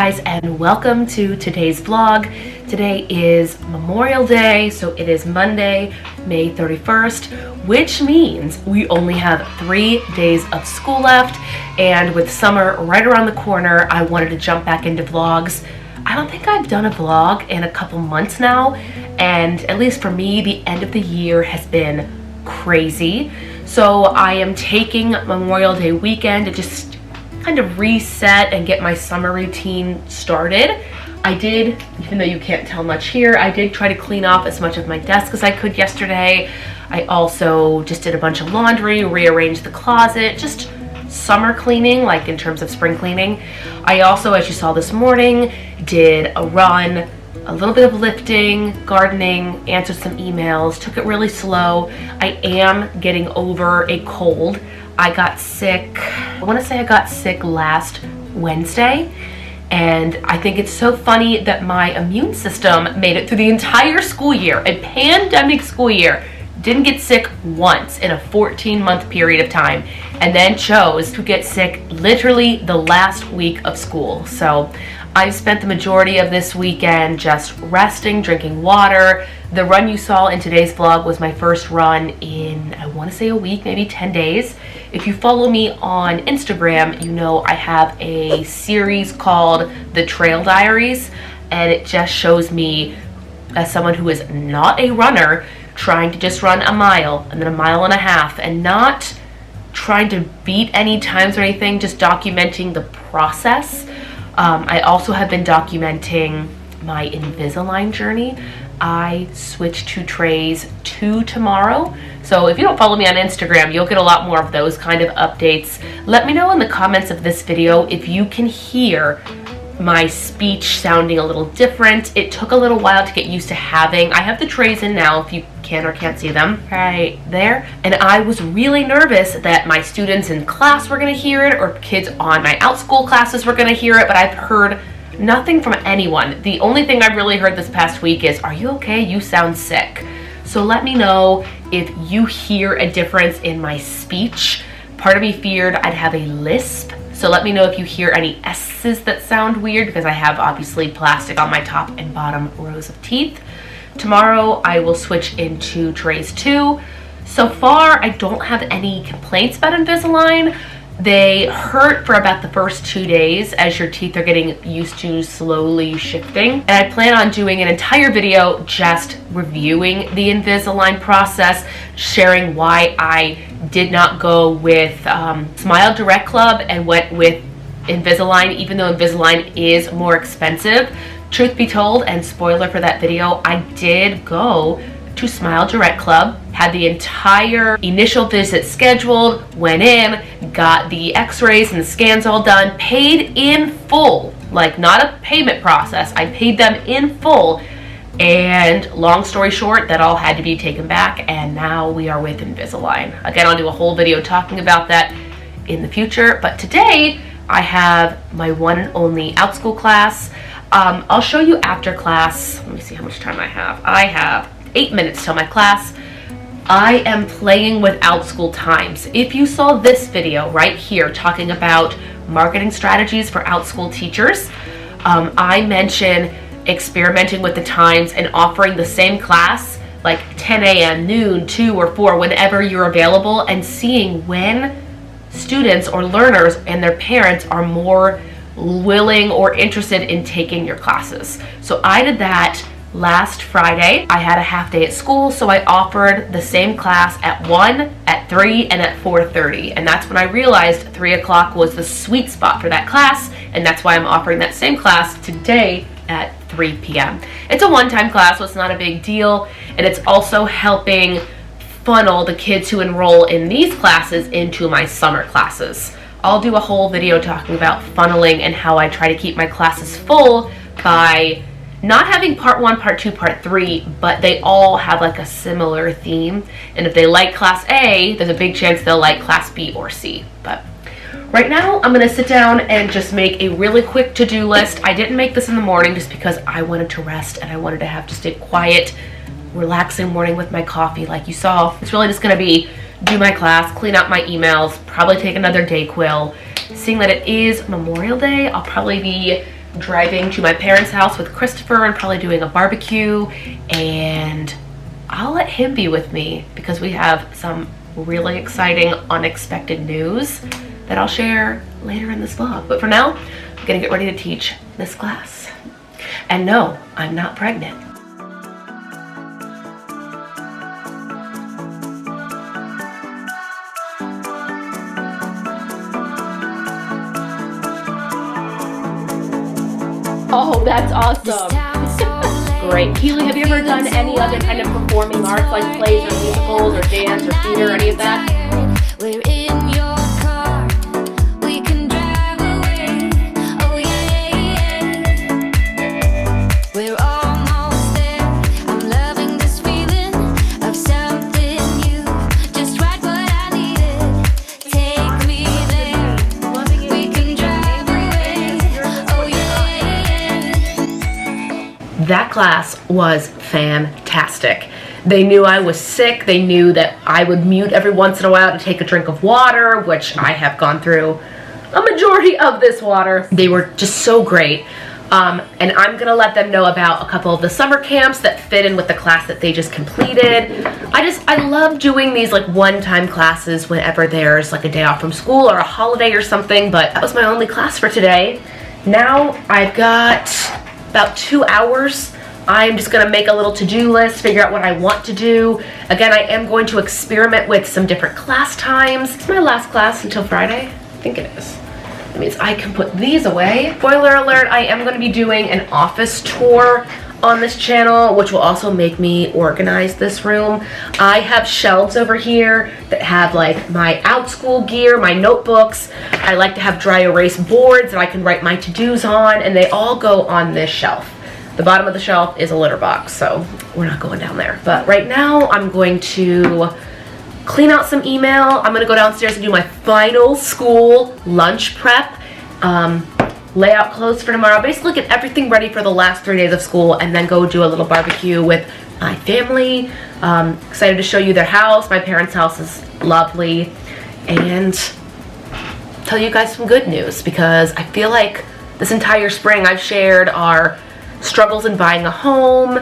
guys, and welcome to today's vlog. Today is Memorial Day, so it is Monday, May 31st, which means we only have 3 days of school left, and with summer right around the corner, I wanted to jump back into vlogs. I don't think I've done a vlog in a couple months now, and at least for me, the end of the year has been crazy. So I am taking Memorial Day weekend to just kind of reset and get my summer routine started. I did, even though you can't tell much here, I did try to clean off as much of my desk as I could yesterday. I also just did a bunch of laundry, rearranged the closet, just summer cleaning, like in terms of spring cleaning. I also, as you saw this morning, did a run, a little bit of lifting, gardening, answered some emails, took it really slow. I am getting over a cold. I got sick, I want to say I got sick last Wednesday, and I think it's so funny that my immune system made it through the entire school year, a pandemic school year, didn't get sick once in a 14-month period of time, and then chose to get sick literally the last week of school. So I've spent the majority of this weekend just resting, drinking water. The run you saw in today's vlog was my first run in, I want to say a week, maybe 10 days. If you follow me on Instagram, you know I have a series called The Trail Diaries, and it just shows me as someone who is not a runner trying to just run a mile and then a mile and a half and not trying to beat any times or anything, just documenting the process. I also have been documenting my Invisalign journey. I switched to trays 2 tomorrow. So if you don't follow me on Instagram, you'll get a lot more of those kind of updates. Let me know in the comments of this video if you can hear my speech sounding a little different. It took a little while to get used to having. I have the trays in now, if you can or can't see them, right there. And I was really nervous that my students in class were gonna hear it, or kids on my Outschool classes were gonna hear it, but I've heard nothing from anyone. The only thing I've really heard this past week is, "Are you okay? You sound sick." So let me know if you hear a difference in my speech. Part of me feared I'd have a lisp. So let me know if you hear any S's that sound weird, because I have obviously plastic on my top and bottom rows of teeth. Tomorrow I will switch into trays 2. So far I don't have any complaints about Invisalign. They hurt for about the first 2 days as your teeth are getting used to slowly shifting. And I plan on doing an entire video just reviewing the Invisalign process, sharing why I did not go with Smile Direct Club and went with Invisalign, even though Invisalign is more expensive. Truth be told, and spoiler for that video, I did go to Smile Direct Club, had the entire initial visit scheduled, went in, got the x-rays and the scans all done, paid in full, like not a payment process, I paid them in full, and long story short, that all had to be taken back, and now we are with Invisalign. Again, I'll do a whole video talking about that in the future, but today I have my one and only Outschool class. I'll show you after class. Let me see how much time I have. I have 8 minutes till my class. I am playing with Outschool times. If you saw this video right here talking about marketing strategies for Outschool teachers, I mentioned experimenting with the times and offering the same class like 10 a.m., noon, 2 or 4, whenever you're available, and seeing when students or learners and their parents are more willing or interested in taking your classes. So I did that last Friday. I had a half day at school, so I offered the same class at 1, at 3, and at 4:30. And that's when I realized 3 o'clock was the sweet spot for that class, and that's why I'm offering that same class today at 3 p.m. It's a one-time class, so it's not a big deal, and it's also helping funnel the kids who enroll in these classes into my summer classes. I'll do a whole video talking about funneling and how I try to keep my classes full by not having part 1, part 2, part 3, but they all have like a similar theme. And if they like class A, there's a big chance they'll like class B or C. But right now I'm gonna sit down and just make a really quick to-do list. I didn't make this in the morning just because I wanted to rest and I wanted to have just a quiet, relaxing morning with my coffee like you saw. It's really just gonna be do my class, clean out my emails, probably take another Dayquil. Seeing that it is Memorial Day, I'll probably be driving to my parents' house with Christopher and probably doing a barbecue, and I'll let him be with me because we have some really exciting, unexpected news that I'll share later in this vlog. But for now, I'm gonna get ready to teach this class. And no, I'm not pregnant. Oh, that's awesome. Great. Keely, have you ever done any other kind of performing arts, like plays or musicals or dance or theater, any of that? We're in your car. We can drive away. Oh yeah, yeah. We're almost there. I'm loving this feeling of something new. Just right what I needed. Take me there. We can drive away. Oh yeah. That class was fantastic. They knew I was sick. They knew that I would mute every once in a while to take a drink of water, which I have gone through a majority of this water. They were just so great. And I'm gonna let them know about a couple of the summer camps that fit in with the class that they just completed. I love doing these like one-time classes whenever there's like a day off from school or a holiday or something, but that was my only class for today. Now I've got about 2 hours. I'm just gonna make a little to-do list, figure out what I want to do. Again, I am going to experiment with some different class times. It's my last class until Friday. I think it is. That means I can put these away. Spoiler alert, I am gonna be doing an office tour on this channel, which will also make me organize this room. I have shelves over here that have like my Outschool gear, my notebooks. I like to have dry erase boards that I can write my to-dos on, and they all go on this shelf. The bottom of the shelf is a litter box, so we're not going down there. But right now, I'm going to clean out some email. I'm gonna go downstairs and do my final school lunch prep, lay out clothes for tomorrow, basically get everything ready for the last 3 days of school, and then go do a little barbecue with my family. Excited to show you their house. My parents' house is lovely. And tell you guys some good news, because I feel like this entire spring I've shared our struggles in buying a home,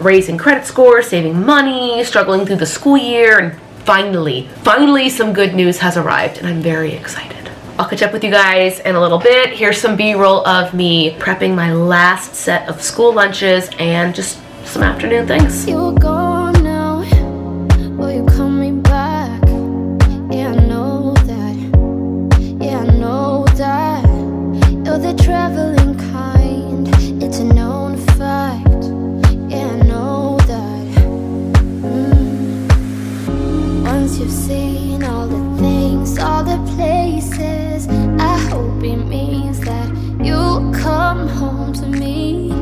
raising credit scores, saving money, struggling through the school year, and finally some good news has arrived, and I'm very excited. I'll catch up with you guys in a little bit. Here's some B-roll of me prepping my last set of school lunches and just some afternoon things. You're gone now. Will you coming back? Yeah, I know that. Yeah, I know that. You're the traveling kind. It's a known fact. Yeah, I know that. Once you've seen all the things, all the places, I hope it means that you'll come home to me.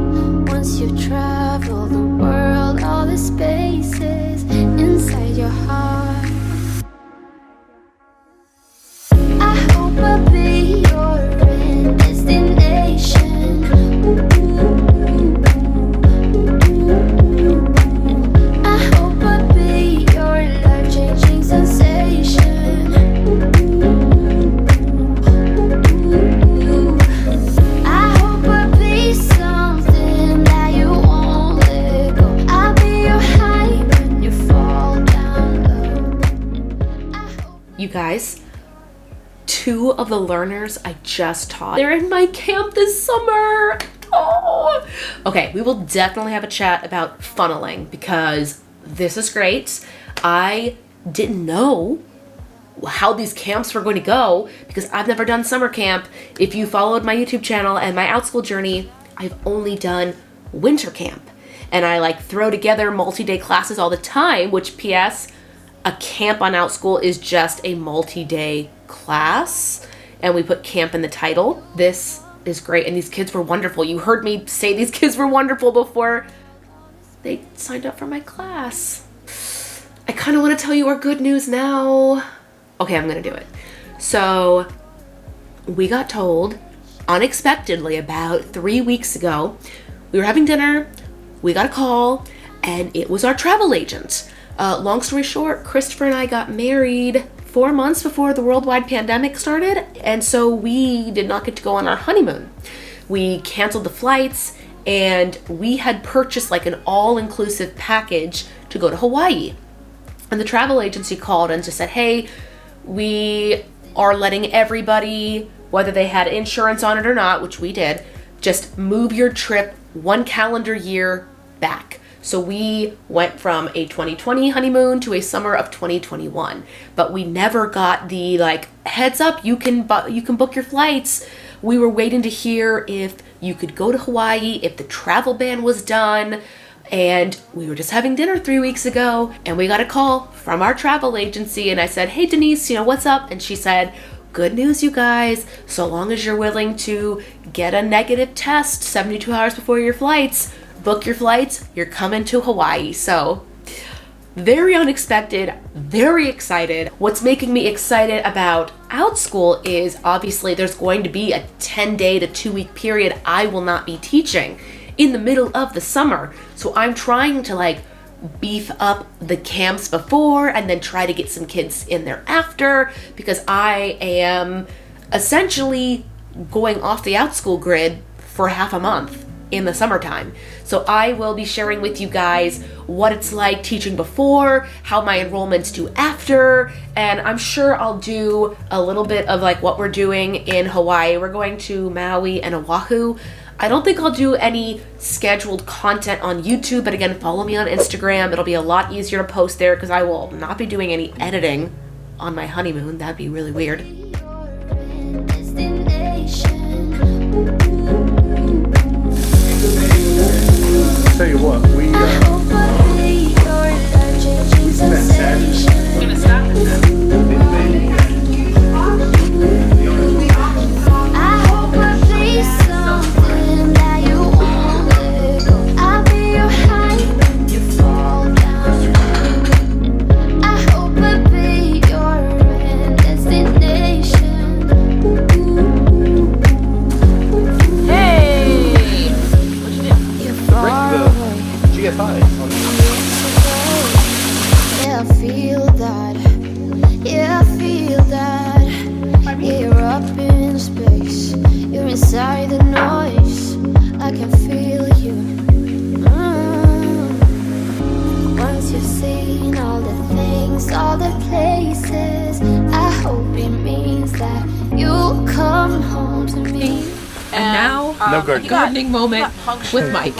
Once you've traveled the world, all the spaces inside your heart, I hope I'll be your end destination. I hope I'll be your life-changing sensation. I hope I'll be something that you won't let go. I'll be your high when you fall down low. You guys, 2 of the learners I just taught, they're in my camp this summer. Oh. Okay, we will definitely have a chat about funneling because this is great. I didn't know how these camps were going to go because I've never done summer camp. If you followed my YouTube channel and my Outschool journey, I've only done winter camp. And I like throw together multi-day classes all the time, which PS, a camp on Outschool is just a multi-day class. And we put camp in the title. This is great. And these kids were wonderful. You heard me say these kids were wonderful before they signed up for my class. I kind of want to tell you our good news now. Okay, I'm going to do it. So we got told unexpectedly about 3 weeks ago. We were having dinner. We got a call and it was our travel agent. Long story short, Christopher and I got married 4 months before the worldwide pandemic started, and so we did not get to go on our honeymoon. we canceled the flights, and we had purchased like an all-inclusive package to go to Hawaii. And the travel agency called and just said, hey, we are letting everybody, whether they had insurance on it or not, which we did, just move your trip 1 calendar year back. So we went from a 2020 honeymoon to a summer of 2021, but we never got the like heads up, you can book your flights. We were waiting to hear if you could go to Hawaii, if the travel ban was done. And we were just having dinner 3 weeks ago, and we got a call from our travel agency, and I said, hey Denise, what's up? And she said, good news, you guys, so long as you're willing to get a negative test 72 hours before your flights, book your flights, you're coming to Hawaii. So very unexpected, very excited. What's making me excited about Outschool is obviously there's going to be a 10-day to 2-week period I will not be teaching in the middle of the summer. So I'm trying to like beef up the camps before and then try to get some kids in there after, because I am essentially going off the Outschool grid for half a month in the summertime. So I will be sharing with you guys what it's like teaching before, how my enrollments do after, and I'm sure I'll do a little bit of like what we're doing in Hawaii. We're going to Maui and Oahu. I don't think I'll do any scheduled content on YouTube, but again, follow me on Instagram. It'll be a lot easier to post there because I will not be doing any editing on my honeymoon. That'd be really weird. Tell you what, we spent Saturday. I'm gonna stop this. Yeah, I feel that. Yeah, I feel that. Yeah, you're up in space. You're inside the noise. I can feel you. Once you've seen all the things, all the places, I hope it means that you'll come home to me. And now, No gardening. gardening moment with Mike.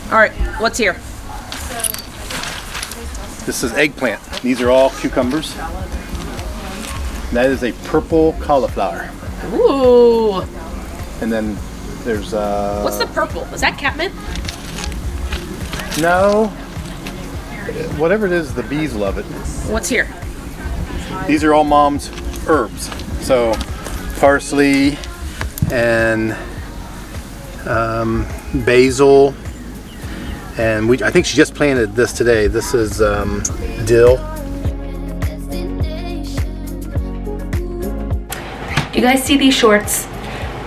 All right, what's here? This is eggplant. These are all cucumbers. That is a purple cauliflower. Ooh. And then there's What's the purple? Is that catnip? no, whatever it is, the bees love it. What's here? These are all mom's herbs. So parsley and basil. And I think she just planted this today. This is dill. Do you guys see these shorts?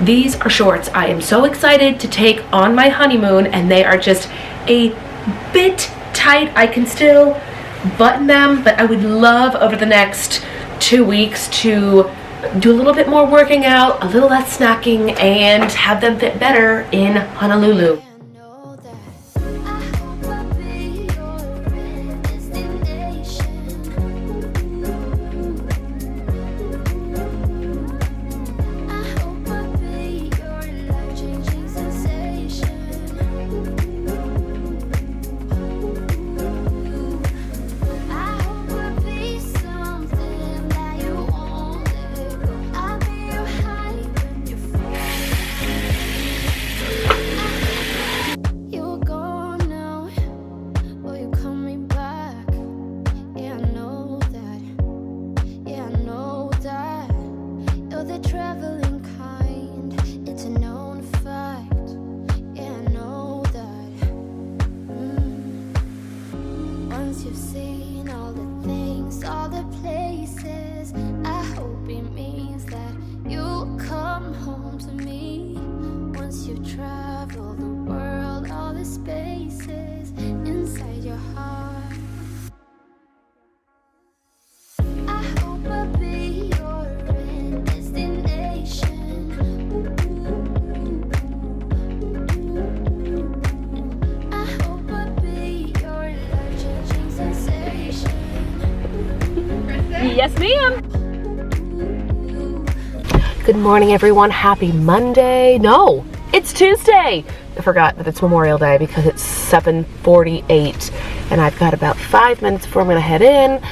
These are shorts I am so excited to take on my honeymoon, and they are just a bit tight. I can still button them, but I would love over the next 2 weeks to do a little bit more working out, a little less snacking, and have them fit better in Honolulu. Yes, ma'am. Good morning, everyone. Happy Monday. No, it's Tuesday. I forgot that it's Memorial Day because it's 7:48 and I've got about 5 minutes before I'm going to head in.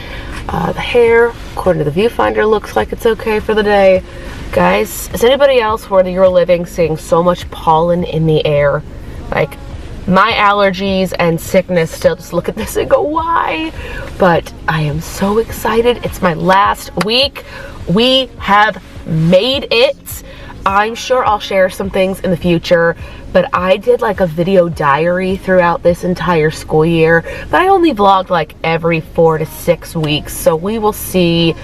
The hair, according to the viewfinder, looks like it's okay for the day. Guys, is anybody else where you're living seeing so much pollen in the air? Like, my allergies and sickness still just look at this and go, why? But I am so excited. It's my last week. We have made it. I'm sure I'll share some things in the future, but I did like a video diary throughout this entire school year, but I only vlogged like every 4 to 6 weeks. So we will see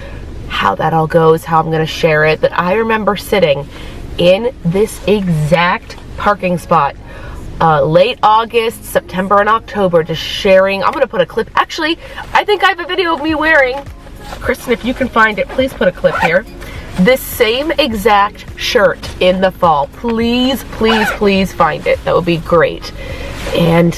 how that all goes, how I'm gonna share it. But I remember sitting in this exact parking spot late August, September, and October, just sharing. I'm gonna put a clip. Actually, I think I have a video of me wearing, Kristen, if you can find it, please put a clip here. This same exact shirt in the fall. Please, please, please find it. That would be great. And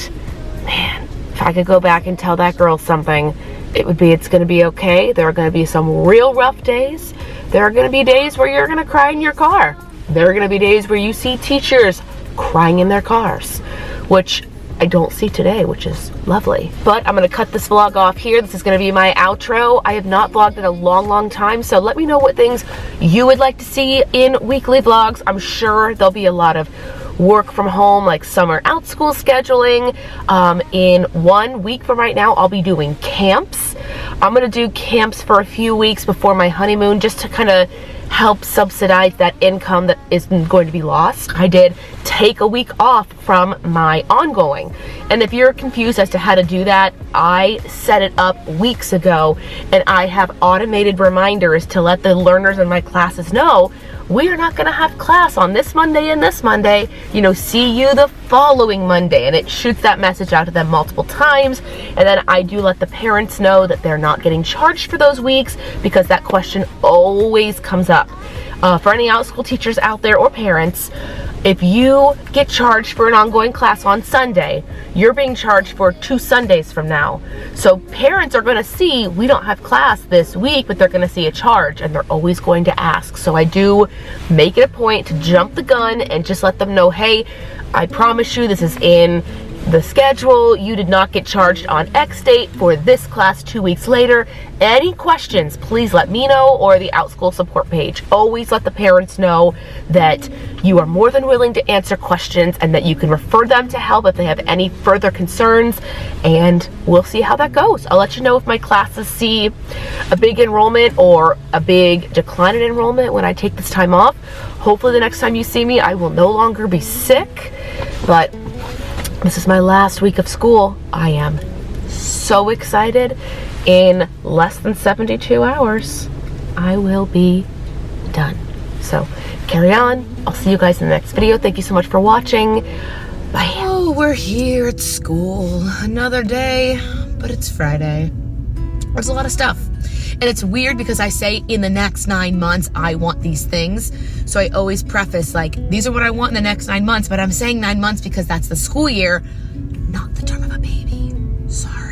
man, if I could go back and tell that girl something, it would be, it's gonna be okay. There are gonna be some real rough days. There are gonna be days where you're gonna cry in your car. There are gonna be days where you see teachers crying in their cars, which I don't see today, which is lovely. But I'm gonna cut this vlog off here. This is gonna be my outro. I have not vlogged in a long, long time, so let me know what things you would like to see in weekly vlogs. I'm sure there'll be a lot of work from home, like summer Outschool scheduling. In 1 week from right now, I'll be doing camps. I'm gonna do camps for a few weeks before my honeymoon, just to kind of help subsidize that income that isn't going to be lost. I did take a week off from my ongoing. And if you're confused as to how to do that, I set it up weeks ago, and I have automated reminders to let the learners in my classes know we are not going to have class on this Monday and this Monday. You know, see you the following Monday. And it shoots that message out to them multiple times. And then I do let the parents know that they're not getting charged for those weeks, because that question always comes up. For any Outschool teachers out there or parents, if you get charged for an ongoing class on Sunday, you're being charged for 2 Sundays from now. So parents are going to see we don't have class this week, but they're going to see a charge, and they're always going to ask. So I do make it a point to jump the gun and just let them know, hey, I promise you this is in the schedule. You did not get charged on X date for this class 2 weeks later. Any questions, please let me know, or the Outschool support page. Always let the parents know that you are more than willing to answer questions, and that you can refer them to help if they have any further concerns, and we'll see how that goes. I'll let you know if my classes see a big enrollment or a big decline in enrollment when I take this time off. Hopefully the next time you see me, I will no longer be sick, but this is my last week of school. I am so excited. In less than 72 hours, I will be done. So carry on. I'll see you guys in the next video. Thank you so much for watching. Bye. Oh, we're here at school. Another day, but it's Friday. There's a lot of stuff. And it's weird because I say in the next 9 months, I want these things. So I always preface like, these are what I want in the next 9 months, but I'm saying 9 months because that's the school year, not the term of a baby. Sorry.